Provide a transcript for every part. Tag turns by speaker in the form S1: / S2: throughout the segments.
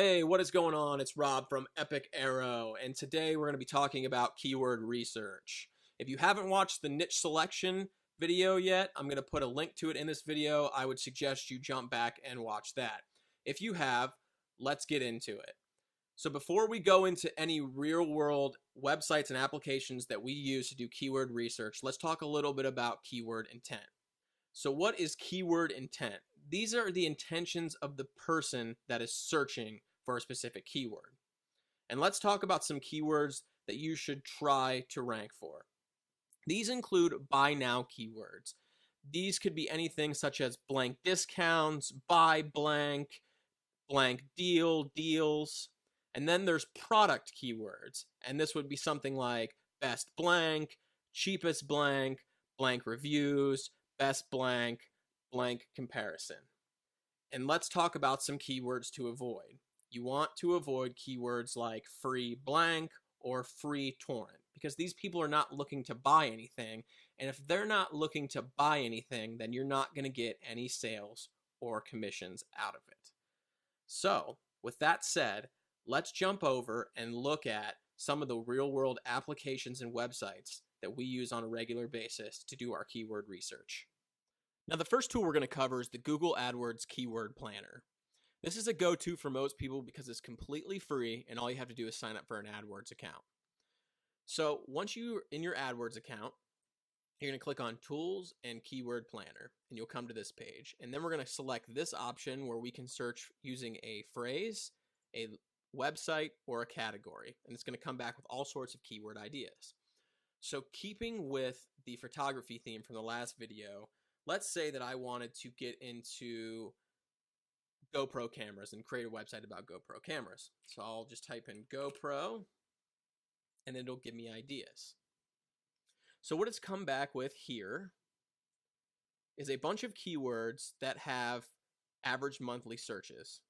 S1: Hey, what is going on? It's Rob from Epic Arrow, and today we're going to be talking about keyword research. If you haven't watched the niche selection video yet, I'm going to put a link to it in this video. I would suggest you jump back and watch that. If you have, let's get into it. So before we go into any real-world websites and applications that we use to do keyword research, let's talk a little bit about keyword intent. So what is keyword intent? These are the intentions of the person that is searching for a specific keyword. And let's talk about some keywords that you should try to rank for. These include buy now keywords. These could be anything such as blank discounts, buy blank, blank deal, deals. And then there's product keywords. And this would be something like best blank, cheapest blank, blank reviews, best blank, blank comparison. And let's talk about some keywords to avoid. You want to avoid keywords like free blank or free torrent because these people are not looking to buy anything. And if they're not looking to buy anything, then you're not going to get any sales or commissions out of it. So with that said, let's jump over and look at some of the real world applications and websites that we use on a regular basis to do our keyword research. Now, the first tool we're going to cover is the Google AdWords Keyword Planner. This is a go-to for most people because it's completely free and all you have to do is sign up for an AdWords account. So once you're in your AdWords account, you're going to click on Tools and Keyword Planner and you'll come to this page. And then we're going to select this option where we can search using a phrase, a website, or a category. And it's going to come back with all sorts of keyword ideas. So keeping with the photography theme from the last video, let's say that I wanted to get into GoPro cameras and create a website about GoPro cameras. So I'll just type in GoPro and then it'll give me ideas. So what it's come back with here is a bunch of keywords that have average monthly searches.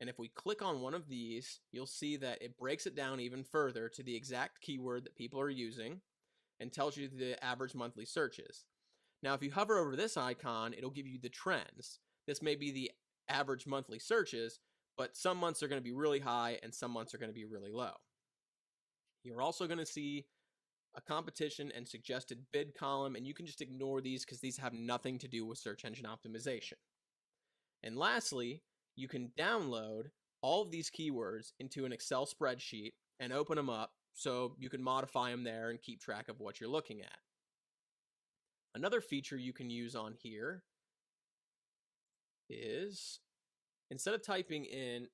S1: And if we click on one of these, you'll see that it breaks it down even further to the exact keyword that people are using and tells you the average monthly searches. Now, if you hover over this icon, it'll give you the trends. This may be the average monthly searches, but some months are going to be really high and some months are going to be really low. You're also going to see a competition and suggested bid column, and you can just ignore these because these have nothing to do with search engine optimization. And lastly, you can download all of these keywords into an Excel spreadsheet and open them up so you can modify them there and keep track of what you're looking at. Another feature you can use on here is instead of typing in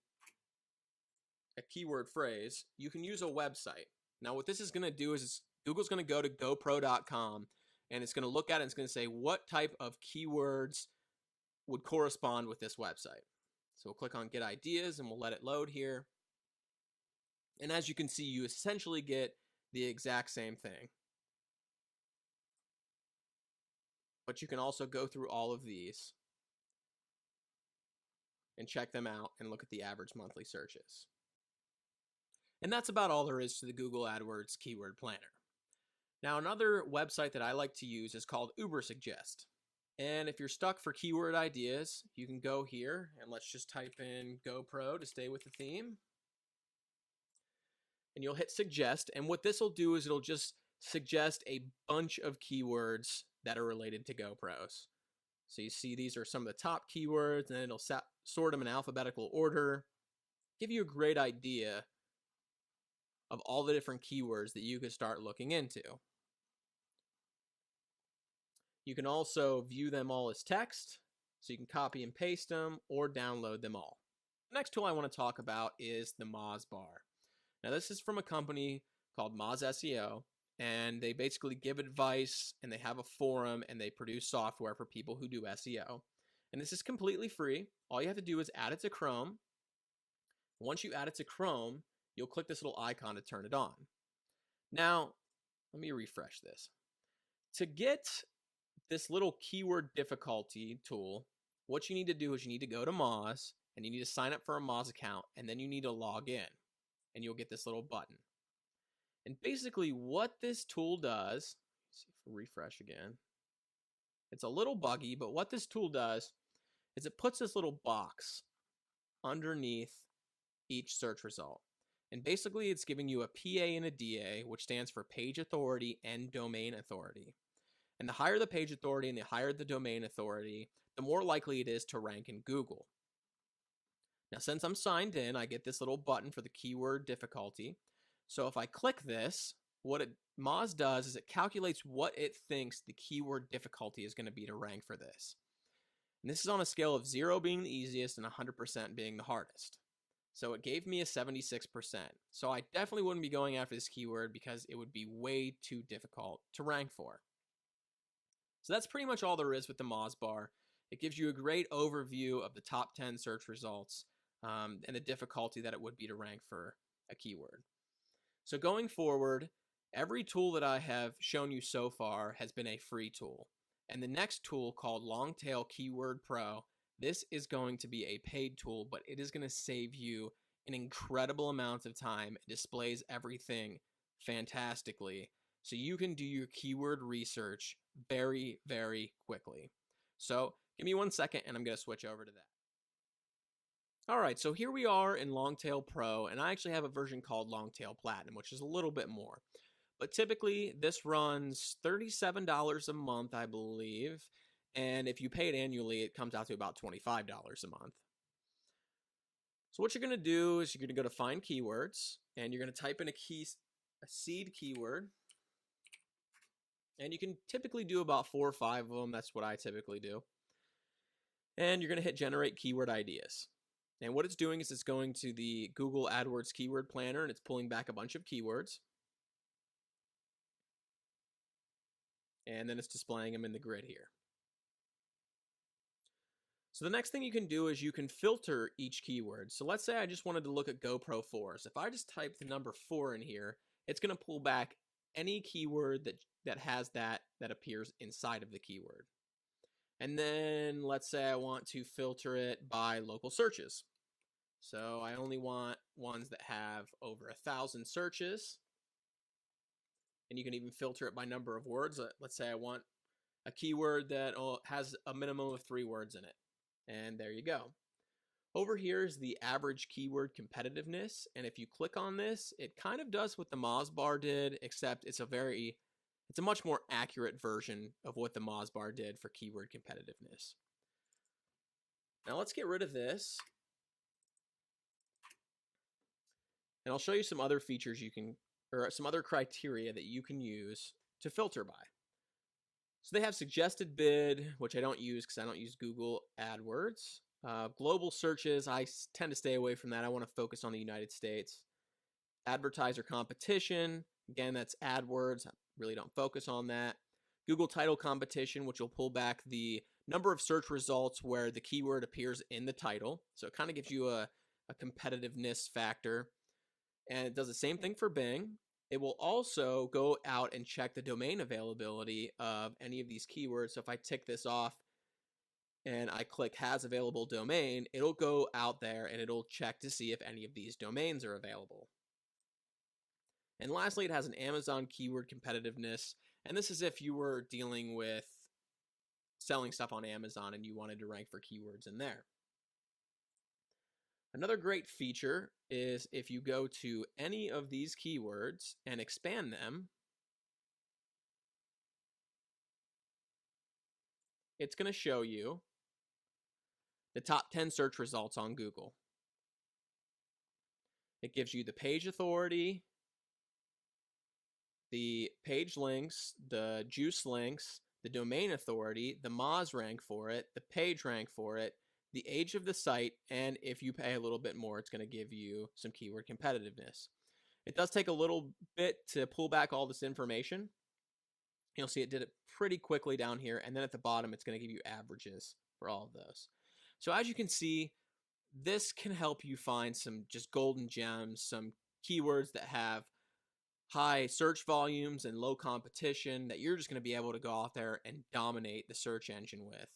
S1: a keyword phrase, you can use a website. Now what this is going to do is Google's going to go to gopro.com and it's going to look at it and it's going to say what type of keywords would correspond with this website. So we'll click on get ideas and we'll let it load here. And as you can see, you essentially get the exact same thing. But you can also go through all of these and check them out and look at the average monthly searches. And that's about all there is to the Google AdWords Keyword Planner. Now, another website that I like to use is called Ubersuggest. And if you're stuck for keyword ideas, you can go here and let's just type in GoPro to stay with the theme. And you'll hit suggest. And what this will do is it'll just suggest a bunch of keywords that are related to GoPros. So you see these are some of the top keywords and then it'll sort them in alphabetical order, give you a great idea of all the different keywords that you could start looking into. You can also view them all as text, so you can copy and paste them or download them all. The next tool I want to talk about is the Moz bar. Now this is from a company called Moz SEO, and they basically give advice and they have a forum and they produce software for people who do SEO. And this is completely free. All you have to do is add it to Chrome. Once you add it to Chrome, you'll click this little icon to turn it on. Now, let me refresh this. To get this little keyword difficulty tool, what you need to do is you need to go to Moz and you need to sign up for a Moz account and then you need to log in and you'll get this little button. And basically what this tool does, let's see if we refresh again. It's a little buggy, but what this tool does is it puts this little box underneath each search result. And basically, it's giving you a PA and a DA, which stands for page authority and domain authority. And the higher the page authority and the higher the domain authority, the more likely it is to rank in Google. Now, since I'm signed in, I get this little button for the keyword difficulty. So if I click this, what Moz does is it calculates what it thinks the keyword difficulty is going to be to rank for this. And this is on a scale of 0 being the easiest and 100% being the hardest. So it gave me a 76%. So I definitely wouldn't be going after this keyword because it would be way too difficult to rank for. So that's pretty much all there is with the Moz bar. It gives you a great overview of the top 10 search results and the difficulty that it would be to rank for a keyword. So going forward, every tool that I have shown you so far has been a free tool. And the next tool, called Longtail Keyword Pro, this is going to be a paid tool, but it is going to save you an incredible amount of time. It displays everything fantastically, so you can do your keyword research very, very quickly. So give me 1 second and I'm going to switch over to that. All right, so here we are in Longtail Pro, and I actually have a version called Longtail Platinum, which is a little bit more. But typically, this runs $37 a month, I believe. And if you pay it annually, it comes out to about $25 a month. So what you're going to do is you're going to go to Find Keywords, and you're going to type in a seed keyword. And you can typically do about 4 or 5 of them. That's what I typically do. And you're going to hit Generate Keyword Ideas. And what it's doing is it's going to the Google AdWords Keyword Planner, and it's pulling back a bunch of keywords. And then it's displaying them in the grid here. So the next thing you can do is you can filter each keyword. So let's say I just wanted to look at GoPro 4s. If I just type the number 4 in here, it's going to pull back any keyword that has that appears inside of the keyword. And then let's say I want to filter it by local searches. So I only want ones that have over 1,000 searches. And you can even filter it by number of words. Let's say I want a keyword that has a minimum of 3 words in it. And there you go. Over here is the average keyword competitiveness. And if you click on this, it kind of does what the Moz bar did, except it's a much more accurate version of what the Moz bar did for keyword competitiveness. Now let's get rid of this. And I'll show you some other features or some other criteria that you can use to filter by. So they have suggested bid, which I don't use because I don't use Google AdWords. Global searches, I tend to stay away from that. I want to focus on the United States. Advertiser competition, again, that's AdWords. I really don't focus on that. Google title competition, which will pull back the number of search results where the keyword appears in the title. So it kind of gives you a competitiveness factor. And it does the same thing for Bing. It will also go out and check the domain availability of any of these keywords. So if I tick this off and I click has available domain, it'll go out there and it'll check to see if any of these domains are available. And lastly, it has an Amazon keyword competitiveness. And this is if you were dealing with selling stuff on Amazon and you wanted to rank for keywords in there. Another great feature is if you go to any of these keywords and expand them, it's going to show you the top 10 search results on Google. It gives you the page authority, the page links, the juice links, the domain authority, the Moz rank for it, the page rank for it, the age of the site, and if you pay a little bit more, it's going to give you some keyword competitiveness. It does take a little bit to pull back all this information. You'll see it did it pretty quickly down here, and then at the bottom, it's going to give you averages for all of those. So as you can see, this can help you find some just golden gems, some keywords that have high search volumes and low competition that you're just going to be able to go out there and dominate the search engine with.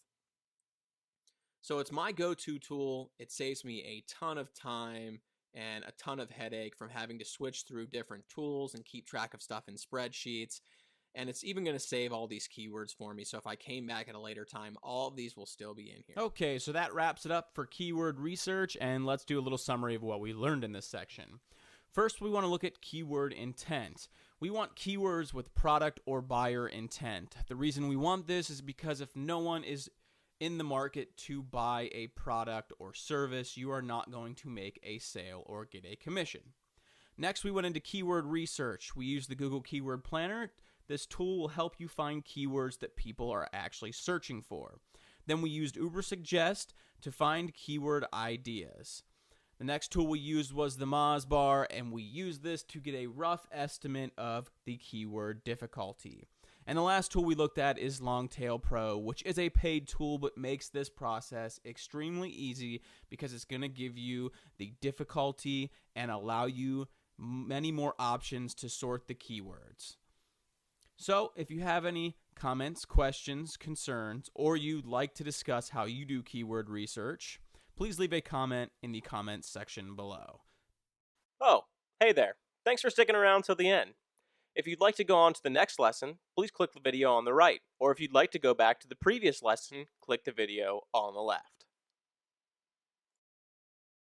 S1: So it's my go-to tool. It saves me a ton of time and a ton of headache from having to switch through different tools and keep track of stuff in spreadsheets. And it's even going to save all these keywords for me. So if I came back at a later time, all of these will still be in here.
S2: Okay, so that wraps it up for keyword research, and let's do a little summary of what we learned in this section. First, we want to look at keyword intent. We want keywords with product or buyer intent. The reason we want this is because if no one is in the market to buy a product or service, you are not going to make a sale or get a commission. Next, we went into keyword research. We used the Google Keyword Planner. This tool will help you find keywords that people are actually searching for. Then we used Ubersuggest to find keyword ideas. The next tool we used was the Moz bar, and we used this to get a rough estimate of the keyword difficulty. And the last tool we looked at is Longtail Pro, which is a paid tool but makes this process extremely easy because it's going to give you the difficulty and allow you many more options to sort the keywords. So if you have any comments, questions, concerns, or you'd like to discuss how you do keyword research, please leave a comment in the comments section below.
S3: Oh, hey there. Thanks for sticking around till the end. If you'd like to go on to the next lesson, please click the video on the right, or if you'd like to go back to the previous lesson, click the video on the left.